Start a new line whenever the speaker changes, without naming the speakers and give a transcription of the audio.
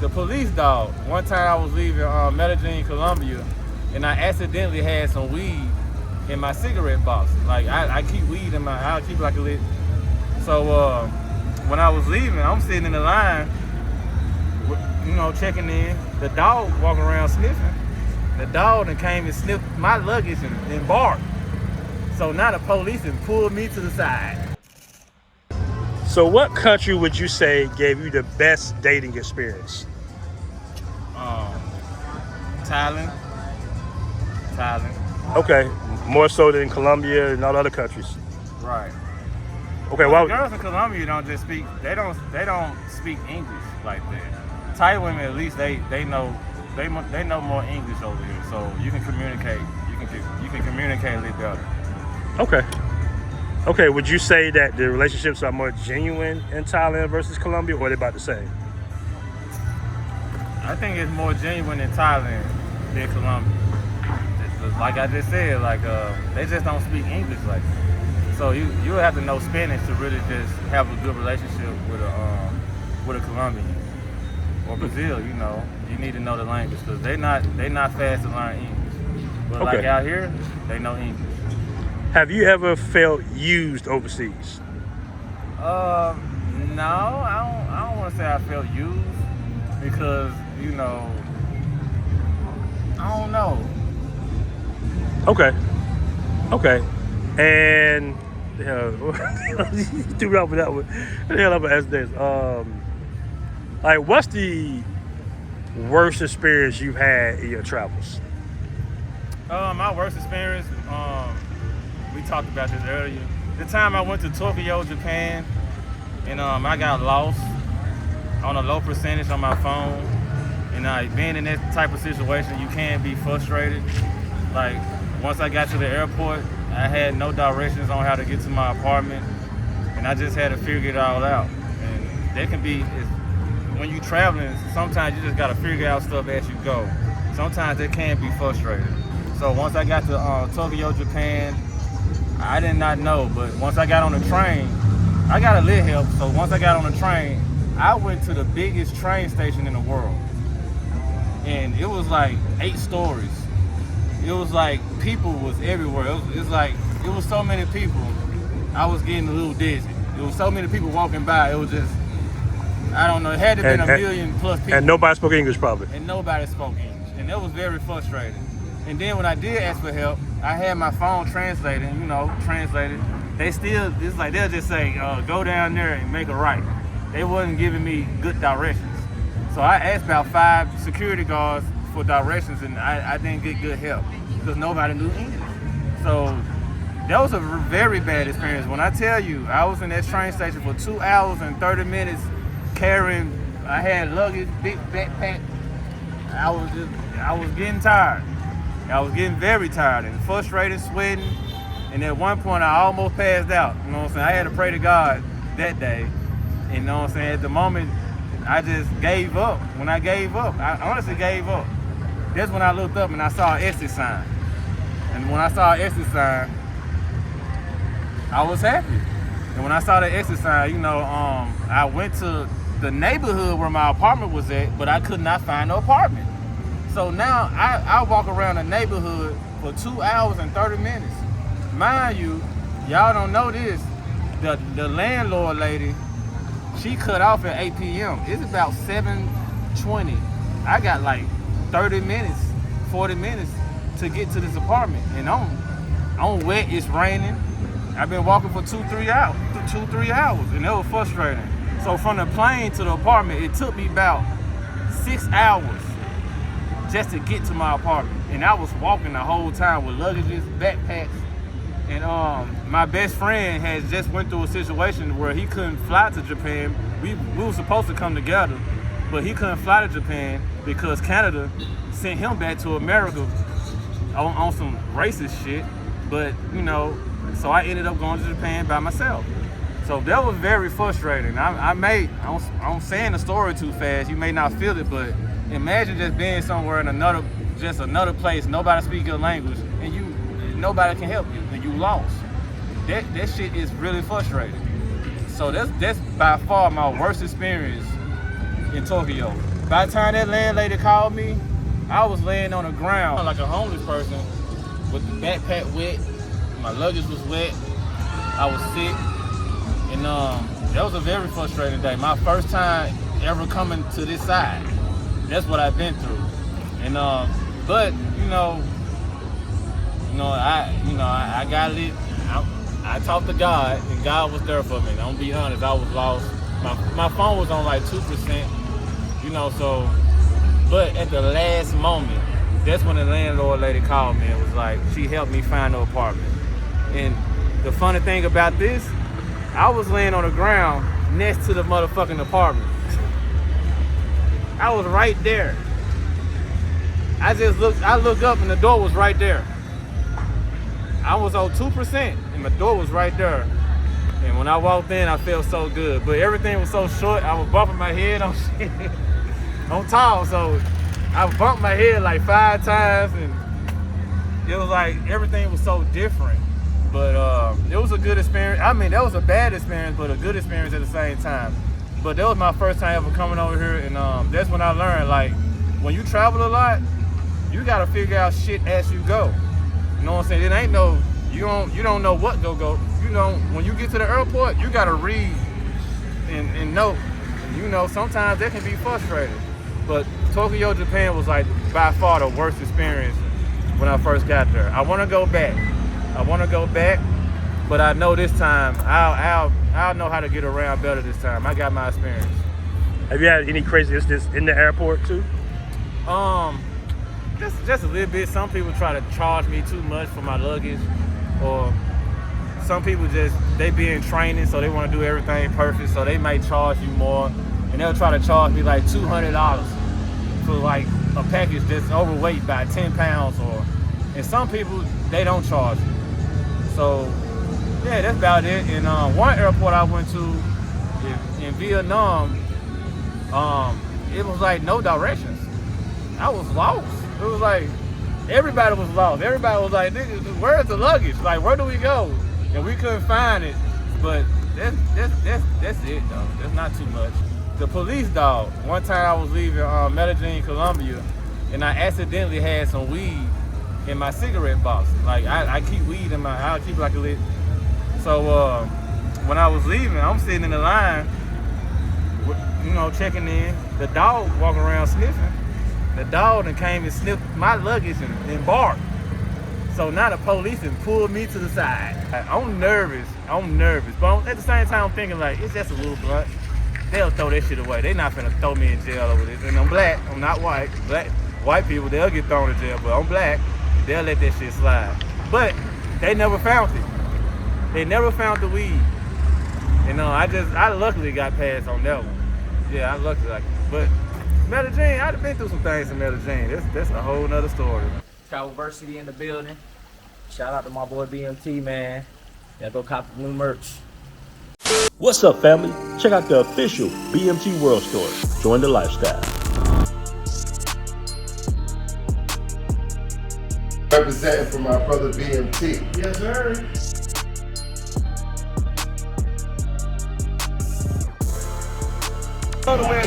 the police dog. One time I was leaving Medellin, Colombia, and I accidentally had some weed in my cigarette box. Like I keep weed in my, I keep like a lit. So when I was leaving, I'm sitting in the line, you know, checking in. The dog walking around sniffing. The dog then came and sniffed my luggage and barked. So now the police then pulled me to the side.
So what country would you say gave you the best dating experience?
Thailand.
Okay, more so than Colombia and all other countries.
Right.
Okay,
Well,
well,
girls in Colombia don't just speak. They don't speak English like that. Thai women, at least they know more English over here, so you can communicate. You can communicate a little better.
okay. Would you say that the relationships are more genuine in Thailand versus Colombia, or are they about the same?
I think it's more genuine in Thailand than Colombia. Like I just said, like they just don't speak English like that. So you have to know Spanish to really just have a good relationship with a Colombian or Brazil. You know, you need to know the language because they not fast to learn English. But
Okay.
like out here, they know English.
Have you ever felt used overseas?
No, I don't want to say I felt used because you know, I don't know.
Okay. And you threw me off with that one. What the hell I'm gonna ask this? Like, what's the worst experience you've had in your travels?
My worst experience, we talked about this earlier. The time I went to Tokyo, Japan, and I got lost on a low percentage on my phone. And being in that type of situation, you can be frustrated. Like, once I got to the airport, I had no directions on how to get to my apartment, and I just had to figure it all out. And that can be, when you're traveling, sometimes you just gotta figure out stuff as you go. Sometimes it can be frustrating. So once I got to Tokyo, Japan, I did not know, but once I got on the train, I got a lit help, so once I got on the train, I went to the biggest train station in the world. And it was like 8 stories. It was like people was everywhere. It was so many people. I was getting a little dizzy. There was so many people walking by. It was just, I don't know. It had to have been a million plus people.
And nobody spoke English probably.
And nobody spoke English. And that was very frustrating. And then when I did ask for help, I had my phone translated. They still, it's like they'll just say, go down there and make a right. They wasn't giving me good directions. So I asked about 5 security guards for directions, and I didn't get good help because nobody knew English. So that was a very bad experience. When I tell you, I was in that train station for 2 hours and 30 minutes carrying, I had luggage, big backpack. I was getting tired. I was getting very tired and frustrated, sweating. And at one point I almost passed out. You know what I'm saying? I had to pray to God that day. You know what I'm saying? At the moment, I just gave up. When I gave up, I honestly gave up. That's when I looked up and I saw an exit sign. And when I saw an exit sign, I was happy. And when I saw the exit sign, you know, I went to the neighborhood where my apartment was at, but I could not find no apartment. So now I walk around the neighborhood for 2 hours and 30 minutes. Mind you, y'all don't know this, the landlord lady, she cut off at 8 p.m. It's about 7:20. I got like 30 minutes, 40 minutes to get to this apartment. And I'm wet, it's raining. I've been walking for 2-3 hours, and it was frustrating. So from the plane to the apartment, it took me about 6 hours just to get to my apartment. And I was walking the whole time with luggages, backpacks. And my best friend had just went through a situation where he couldn't fly to Japan. We were supposed to come together, but he couldn't fly to Japan because Canada sent him back to America on some racist shit. But, you know, so I ended up going to Japan by myself. So that was very frustrating. I'm saying the story too fast. You may not feel it, but imagine just being somewhere in another place, nobody speaks your language, and nobody can help you, and you lost. That shit is really frustrating. So that's by far my worst experience in Tokyo. by the time that landlady called me, I was laying on the ground like a homeless person with the backpack wet. My luggage was wet. I was sick. And that was a very frustrating day. My first time ever coming to this side. That's what I've been through. And but I got lit. I talked to God, and God was there for me. I'm gonna be honest, I was lost. My phone was on like 2%, so, but at the last moment, that's when the landlord lady called me and was like, she helped me find an apartment. And the funny thing about this, I was laying on the ground next to the motherfucking apartment. I was right there. I looked up and the door was right there. I was on 2% and the door was right there. And when I walked in, I felt so good. But everything was so short, I was bumping my head on shit. I'm tall, so I bumped my head like 5 times, and it was like everything was so different. But it was a good experience. I mean, that was a bad experience, but a good experience at the same time. But that was my first time ever coming over here, and that's when I learned, like, when you travel a lot, you gotta figure out shit as you go. You know what I'm saying? It ain't no, you don't know what go. When you get to the airport, you gotta read and know. Sometimes that can be frustrating. But Tokyo, Japan was like by far the worst experience when I first got there. I wanna go back, but I know this time I'll know how to get around better this time. I got my experience.
Have you had any crazy incidents in the airport too?
Just a little bit. Some people try to charge me too much for my luggage, or some people they be in training, so they want to do everything perfect, so they might charge you more, and they'll try to charge me like $200 for like a package that's overweight by 10 pounds, and some people, they don't charge you. So yeah, that's about it. And one airport I went to in Vietnam, it was like no directions. I was lost. It was like everybody was lost. Everybody was like, "Nigga, where's the luggage? Like, where do we go?" And we couldn't find it. But that's it though. That's not too much. The police dog. One time I was leaving Medellin, Colombia, and I accidentally had some weed in my cigarette box. Like I keep weed in I'll keep like a lit. So when I was leaving, I'm sitting in the line, checking in. The dog walking around sniffing. The dog then came and sniffed my luggage and barked. So now the police pulled me to the side. I'm nervous, but at the same time I'm thinking like, it's just a little blunt. They'll throw that shit away. They not finna throw me in jail over this. And I'm black, I'm not white. White people, they'll get thrown in jail, but I'm black. They'll let that shit slide. But they never found it. They never found the weed. And I luckily got past on that one. Yeah, I luckily but Medellin, I've been through some things in Medellin. That's a whole nother story.
Travelversity in the building. Shout out to my boy BMT, man. Yeah, go cop the new merch.
What's up, family? Check out the official BMT World Store. Join the lifestyle.
Representing for my brother BMT.
Yes, sir. All the way